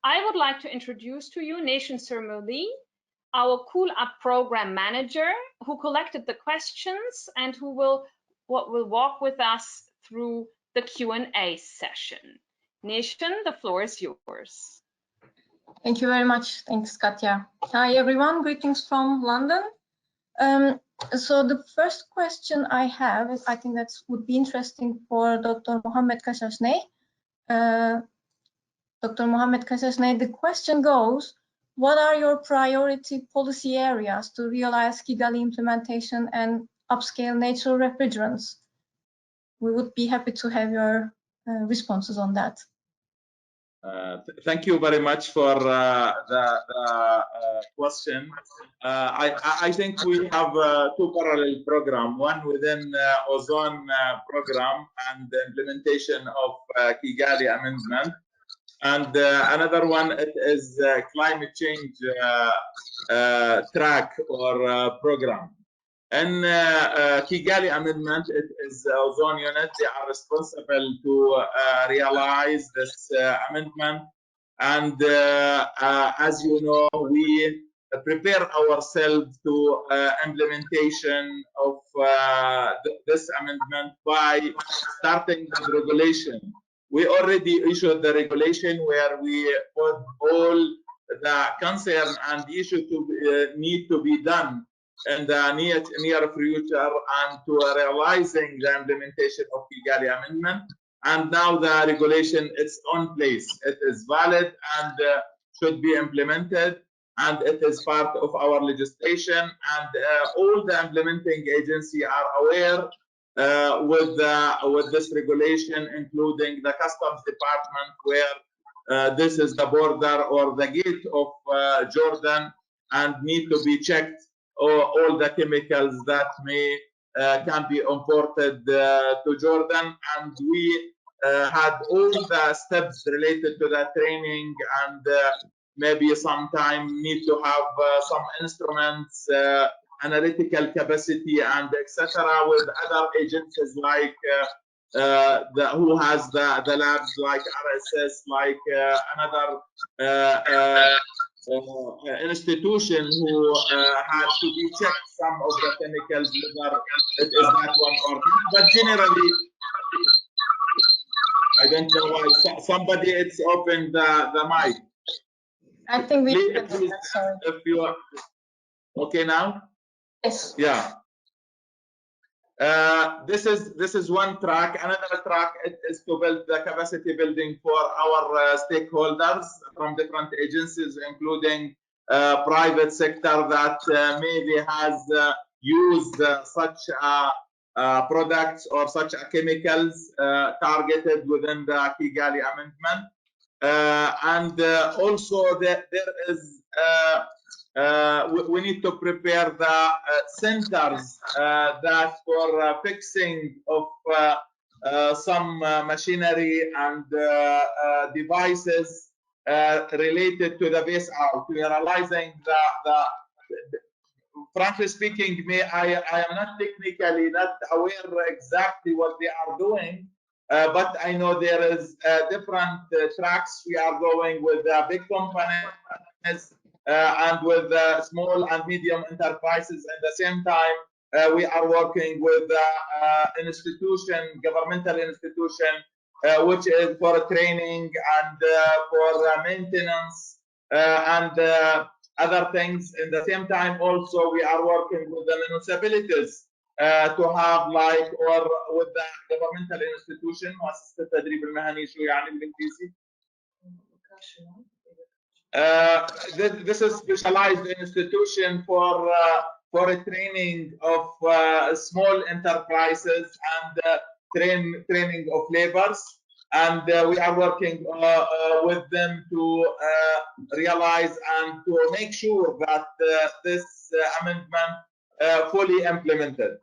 I would like to introduce to you Nation Surmuli, our Cool Up program manager, who collected the questions and who will walk with us through the Q&A session. Nation, the floor is yours. Thank you very much. Thanks, Katya. Hi, everyone. Greetings from London. So the first question I have is, I think that would be interesting for Dr. Mohammed Kashashneh. Dr. Mohammed Kashashneh, the question goes, what are your priority policy areas to realize Kigali implementation and upscale natural refrigerants? We would be happy to have your responses on that. Thank you very much for the question. I think we have two parallel programs, one within ozone program and the implementation of Kigali Amendment, and another one is climate change track or program. And Kigali Amendment, it is ozone unit. They are responsible to realize this amendment. And as you know, we prepare ourselves to implementation of this amendment by starting with regulation. We already issued the regulation where we put all the concern and issue to need to be done in the near future and to realizing the implementation of Kigali Amendment. And now the regulation is on place. It is valid and should be implemented, and it is part of our legislation. And all the implementing agencies are aware with this regulation, including the Customs Department, where this is the border or the gate of Jordan, and need to be checked all the chemicals that can be imported to Jordan. And we had all the steps related to that training, and maybe sometime need to have some instruments, analytical capacity, and etc. with other agencies like who has the labs like RSS, like another institution who had to be checked some of the chemicals, whether it is that one or not. But generally, I don't know why somebody it's opened the mic. I think we please, if you are okay now. Yes. Yeah. This is one track. Another track is to build the capacity building for our stakeholders from different agencies, including private sector that maybe has used such products or such chemicals targeted within the Kigali Amendment. And also there is we need to prepare the centers that for fixing of some machinery and devices related to the base out. We are realizing frankly speaking, I am not technically not aware exactly what they are doing, but I know there is different tracks we are going with big companies and with small and medium enterprises. At the same time, we are working with governmental institution, which is for training and for maintenance and other things. In the same time, also we are working with the municipalities to have like, or with the governmental institution. مؤسسة التدريب المهني شو يعني بالإنجليزي؟ This is specialized institution for a training of small enterprises and training of laborers, and we are working with them to realize and to make sure that this amendment fully implemented.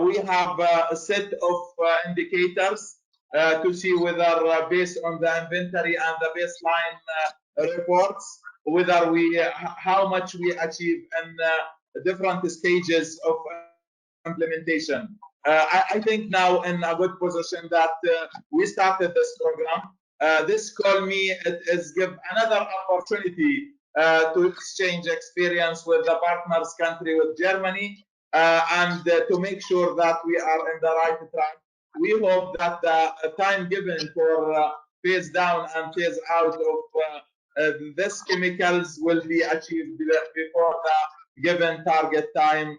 We have a set of indicators to see whether based on the inventory and the baseline reports, whether how much we achieve in different stages of implementation. I think now in a good position that we started this program. this call me is give another opportunity to exchange experience with the partners country, with Germany, and to make sure that we are in the right track. We hope that the time given for phase down and phase out of these chemicals will be achieved before the given target time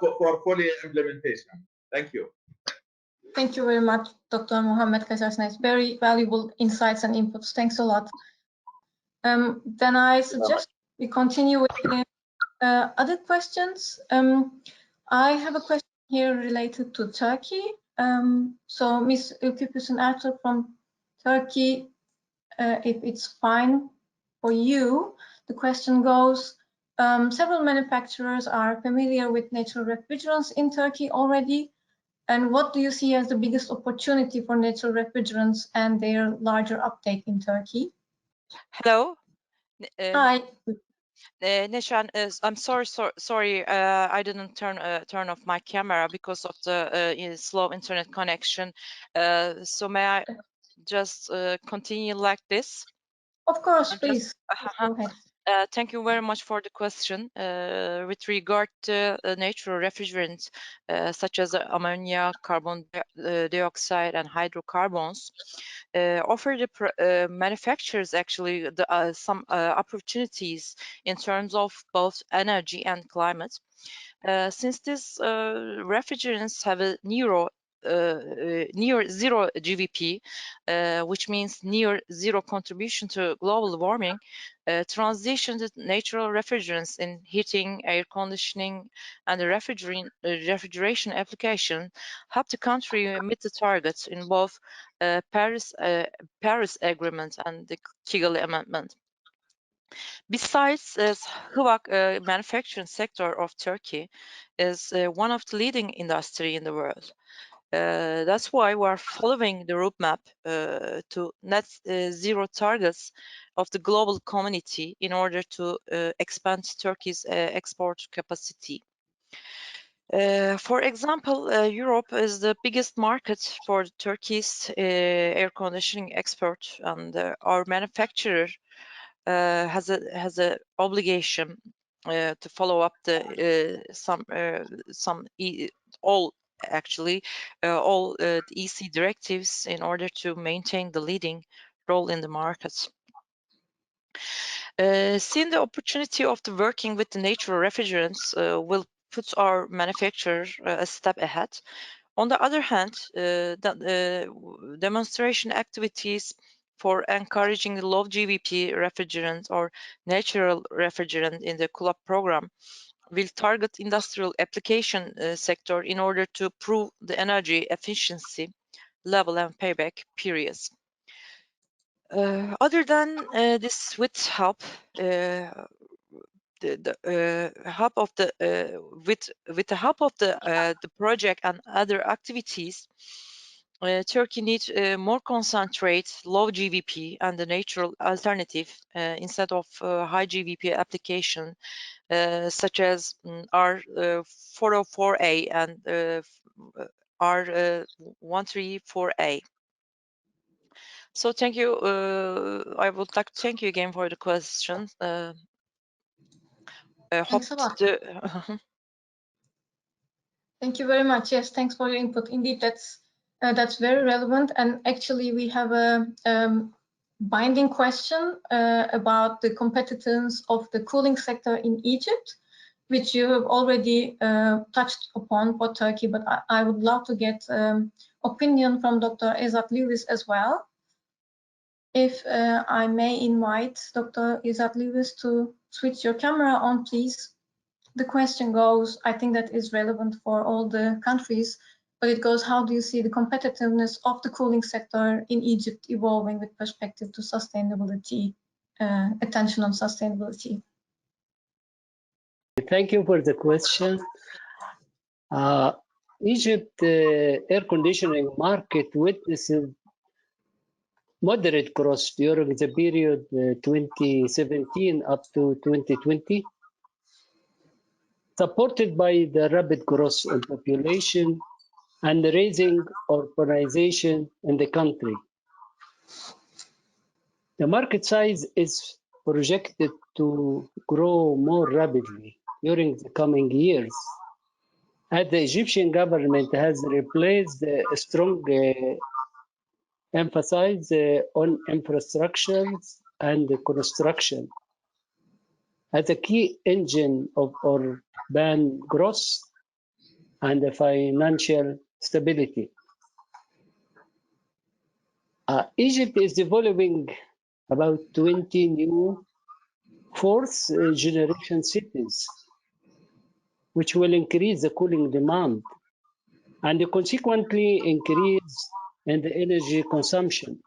for fully implementation. Thank you. Thank you very much, Dr. Mohammed Kazarsnais. Very valuable insights and inputs. Thanks a lot. Then I suggest we continue with the other questions. I have a question here related to Turkey. So Ms. Ülküpüsün Ertuğ from Turkey, if it's fine for you, the question goes, several manufacturers are familiar with natural refrigerants in Turkey already. And what do you see as the biggest opportunity for natural refrigerants and their larger uptake in Turkey? Hello. Hi. Nishan, I'm sorry. I didn't turn off my camera because of the slow internet connection. So may I just continue like this? Of course, please. Go ahead. Thank you very much for the question. With regard to natural refrigerants such as ammonia, carbon dioxide, and hydrocarbons, offer the manufacturers actually some opportunities in terms of both energy and climate. Since these refrigerants have a near zero GVP, which means near zero contribution to global warming, transition to natural refrigerants in heating, air conditioning, and the refrigeration application help the country meet the targets in both Paris Agreement and the Kigali Amendment. Besides, HVAC manufacturing sector of Turkey is one of the leading industry in the world. That's why we are following the roadmap to net zero targets of the global community in order to expand Turkey's export capacity. For example, Europe is the biggest market for Turkey's air conditioning export, and our manufacturer has a obligation to follow up the all the EC directives in order to maintain the leading role in the market. Seeing the opportunity of the working with the natural refrigerants will put our manufacturer a step ahead. On the other hand, the demonstration activities for encouraging the low GVP refrigerant or natural refrigerant in the CULAP program will target industrial application sector in order to prove the energy efficiency level and payback periods. Other than this, with help with the help of the project and other activities, Turkey needs more concentrate, low GVP and the natural alternative instead of high GVP application, such as R404A and R134A. So thank you. I would like to thank you again for the question. Thanks a lot. Thank you very much. Yes, thanks for your input. Indeed, that's very relevant. And actually, we have a binding question about the competitiveness of the cooling sector in Egypt, which you have already touched upon for Turkey. But I would love to get opinion from Dr. Ezat Lewis as well. If I may invite Dr. Ezat Lewis to switch your camera on, please. The question goes, I think that is relevant for all the countries, but it goes, how do you see the competitiveness of the cooling sector in Egypt evolving with perspective to sustainability, attention on sustainability? Thank you for the question. Egypt air conditioning market witnesses moderate growth during the period 2017 up to 2020, supported by the rapid growth in population and the rising urbanization in the country. The market size is projected to grow more rapidly during the coming years, as the Egyptian government has replaced a strong emphasis on infrastructures and construction as a key engine of urban growth and financial stability. Egypt is developing about 20 new fourth generation cities, which will increase the cooling demand and consequently increase in the energy consumption.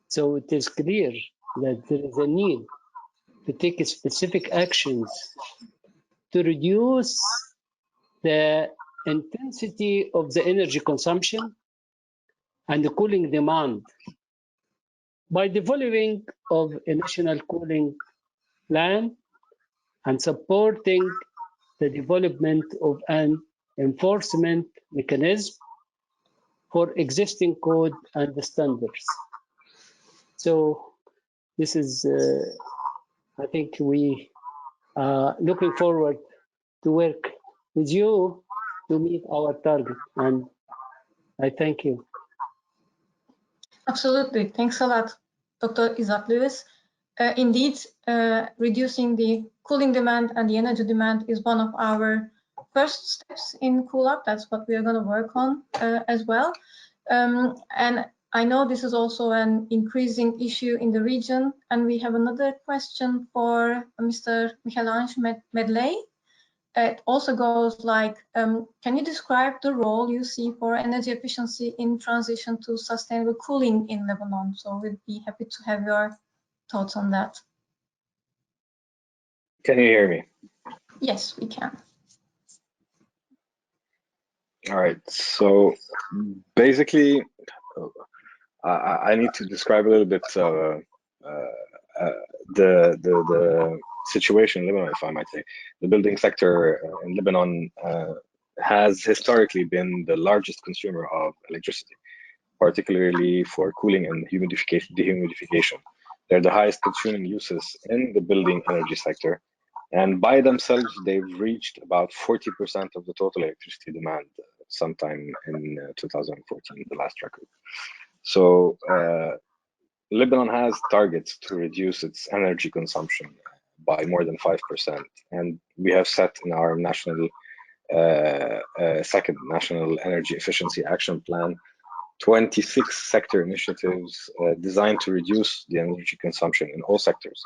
So it is clear that there is a need to take specific actions to reduce the intensity of the energy consumption and the cooling demand by developing of a national cooling plan and supporting the development of an enforcement mechanism for existing code and standards. So this is, I think we are looking forward to work with you to meet our target, and I thank you. Absolutely. Thanks a lot, Dr. Isaac Lewis. Indeed, reducing the cooling demand and the energy demand is one of our first steps in CoolUp. That's what we are going to work on as well. And I know this is also an increasing issue in the region. And we have another question for Mr. Michel-Ange Medley. It also goes like, can you describe the role you see for energy efficiency in transition to sustainable cooling in Lebanon? So we'd be happy to have your thoughts on that. Can you hear me? Yes, we can. All right. So basically, I need to describe a little bit the situation in Lebanon, if I might say. The building sector in Lebanon has historically been the largest consumer of electricity, particularly for cooling and dehumidification. They're the highest consuming uses in the building energy sector. And by themselves, they've reached about 40% of the total electricity demand sometime in 2014, the last record. So Lebanon has targets to reduce its energy consumption by more than 5%. And we have set in our national second National Energy Efficiency Action Plan 26 sector initiatives designed to reduce the energy consumption in all sectors,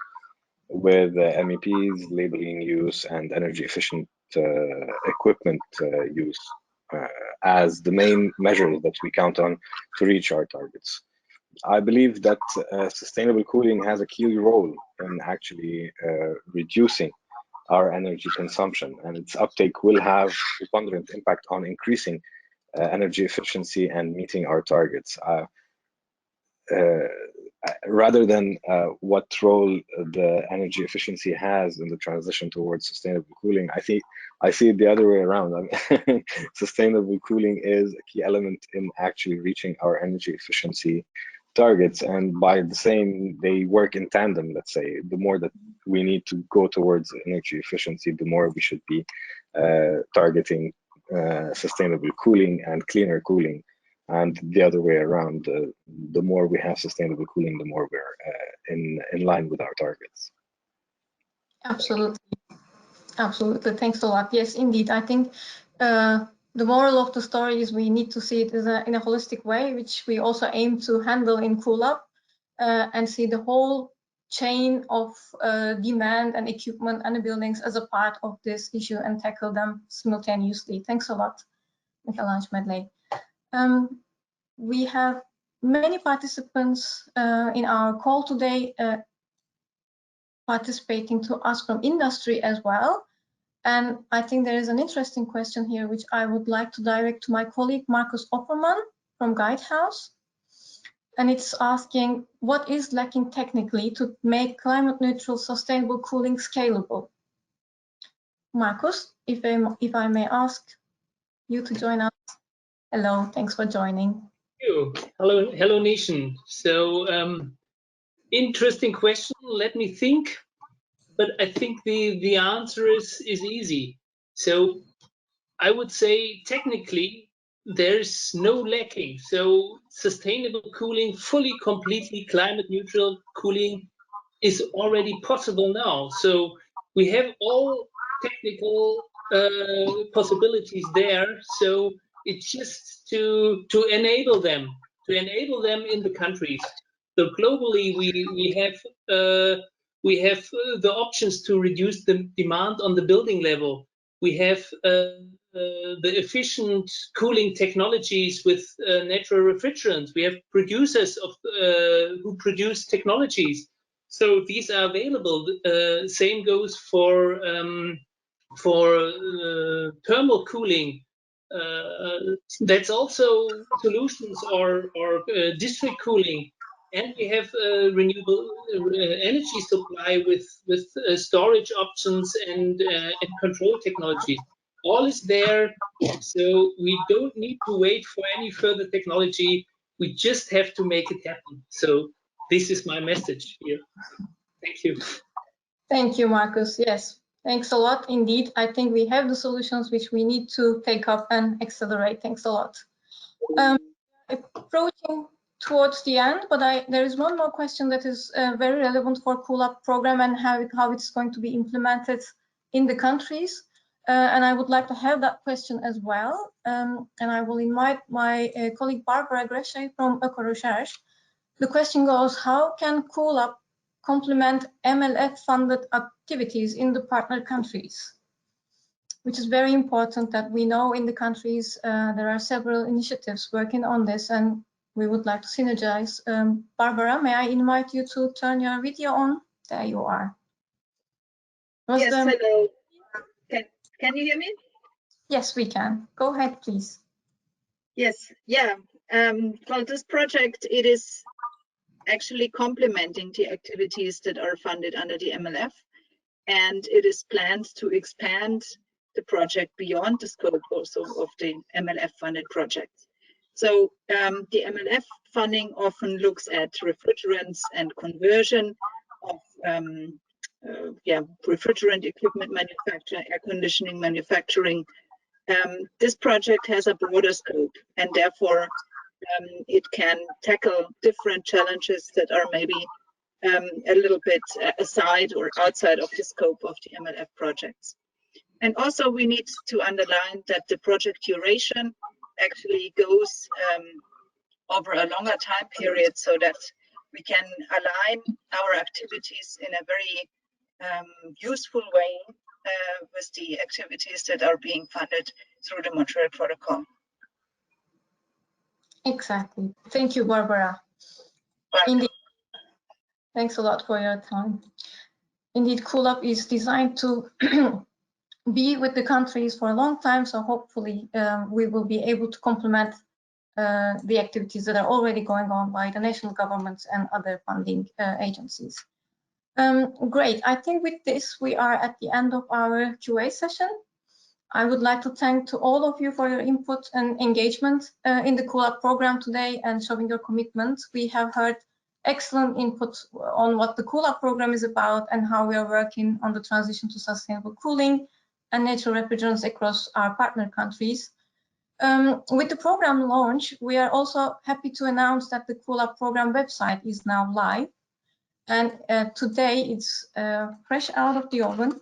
with MEPs, labeling use, and energy efficient equipment use as the main measures that we count on to reach our targets. I believe that sustainable cooling has a key role in actually reducing our energy consumption, and its uptake will have a preponderant impact on increasing energy efficiency and meeting our targets. Rather than what role the energy efficiency has in the transition towards sustainable cooling, I see it the other way around. I mean, sustainable cooling is a key element in actually reaching our energy efficiency targets, and by the same, they work in tandem. Let's say the more that we need to go towards energy efficiency, the more we should be targeting sustainable cooling and cleaner cooling. And the other way around, the more we have sustainable cooling, the more we're in line with our targets. Absolutely. Absolutely. Thanks a lot. Yes, indeed. I think the moral of the story is we need to see it as in a holistic way, which we also aim to handle in CoolUp, and see the whole chain of demand and equipment and the buildings as a part of this issue and tackle them simultaneously. Thanks a lot, Michel-Ange Medley. We have many participants in our call today participating to us from industry as well. And I think there is an interesting question here, which I would like to direct to my colleague, Marcus Opperman from Guidehouse. And it's asking, what is lacking technically to make climate neutral sustainable cooling scalable? Marcus, if I may ask you to join us. Hello, thanks for joining. you. Hello, nation. So, interesting question. Let me think. But I think the answer is easy. So, I would say technically there's no lacking. So, sustainable cooling, fully, completely climate neutral cooling is already possible now. So, we have all technical possibilities there. So it's just to enable them in the countries. So globally, we have the options to reduce the demand on the building level. We have the efficient cooling technologies with natural refrigerants. We have producers of who produce technologies. So these are available. Same goes for thermal cooling. That's also solutions or district cooling, and we have renewable energy supply with storage options and control technologies. All is there, so we don't need to wait for any further technology. We just have to make it happen. So this is my message here. Thank you. Thank you, Marcus. Yes, thanks a lot. Indeed, I think we have the solutions which we need to take up and accelerate. Thanks a lot. Approaching towards the end, but there is one more question that is very relevant for CoolUp program and how it's going to be implemented in the countries. And I would like to have that question as well. And I will invite my colleague Barbara Greshay from Eco-Research. The question goes, how can CoolUp complement MLF-funded activities in the partner countries? Which is very important that we know in the countries there are several initiatives working on this, and we would like to synergize. Barbara, may I invite you to turn your video on? There you are. Yes, hello. Can you hear me? Yes, we can. Go ahead, please. Yes, yeah. For this project, it is actually complementing the activities that are funded under the MLF, and it is planned to expand the project beyond the scope also of the MLF funded projects. So the MLF funding often looks at refrigerants and conversion of refrigerant equipment manufacture, air conditioning manufacturing. This project has a broader scope, and therefore it can tackle different challenges that are maybe a little bit aside or outside of the scope of the MLF projects. And also we need to underline that the project duration actually goes over a longer time period so that we can align our activities in a very useful way with the activities that are being funded through the Montreal Protocol. Exactly. Thank you, Barbara. Indeed. Thanks a lot for your time. Indeed, CoolUp is designed to be with the countries for a long time, so hopefully we will be able to complement the activities that are already going on by the national governments and other funding agencies. Great. I think with this, we are at the end of our QA session. I would like to thank to all of you for your input and engagement in the CoolUp program today and showing your commitment. We have heard excellent input on what the CoolUp program is about and how we are working on the transition to sustainable cooling and natural refrigerants across our partner countries. With the program launch, we are also happy to announce that the CoolUp program website is now live. And today it's fresh out of the oven.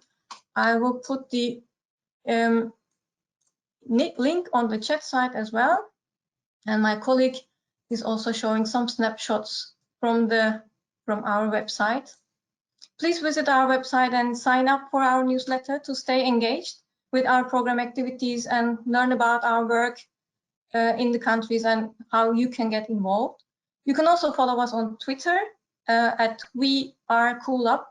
I will put the link on the chat site as well. And my colleague is also showing some snapshots from our website. Please visit our website and sign up for our newsletter to stay engaged with our program activities and learn about our work in the countries and how you can get involved. You can also follow us on Twitter at WeAreCoolUp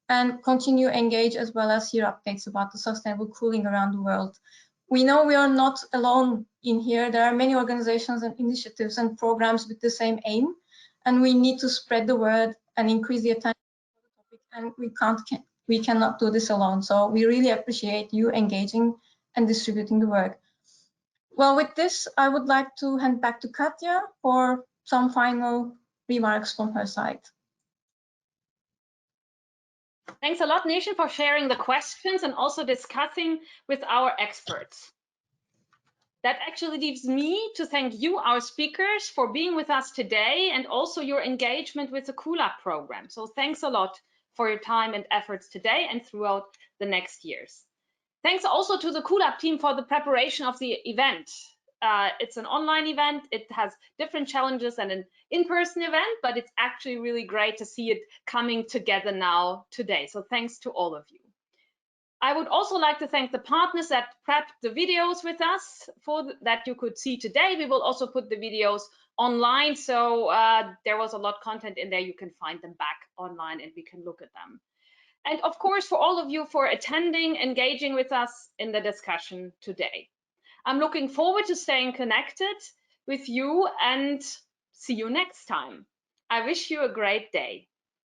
and continue engage as well as hear updates about the sustainable cooling around the world. We know we are not alone in here. There are many organizations and initiatives and programs with the same aim, and we need to spread the word and increase the attention to the topic, and we cannot do this alone. So we really appreciate you engaging and distributing the work. Well, with this, I would like to hand back to Katja for some final remarks from her side. Thanks a lot, Nishan, for sharing the questions and also discussing with our experts. That actually leaves me to thank you, our speakers, for being with us today and also your engagement with the CoolUp program. So thanks a lot for your time and efforts today and throughout the next years. Thanks also to the CoolUp team for the preparation of the event. It's an online event. It has different challenges than an in-person event, but it's actually really great to see it coming together now today. So thanks to all of you. I would also like to thank the partners that prepped the videos with us that you could see today. We will also put the videos online. So there was a lot of content in there. You can find them back online and we can look at them. And of course, for all of you for attending, engaging with us in the discussion today. I'm looking forward to staying connected with you and see you next time. I wish you a great day.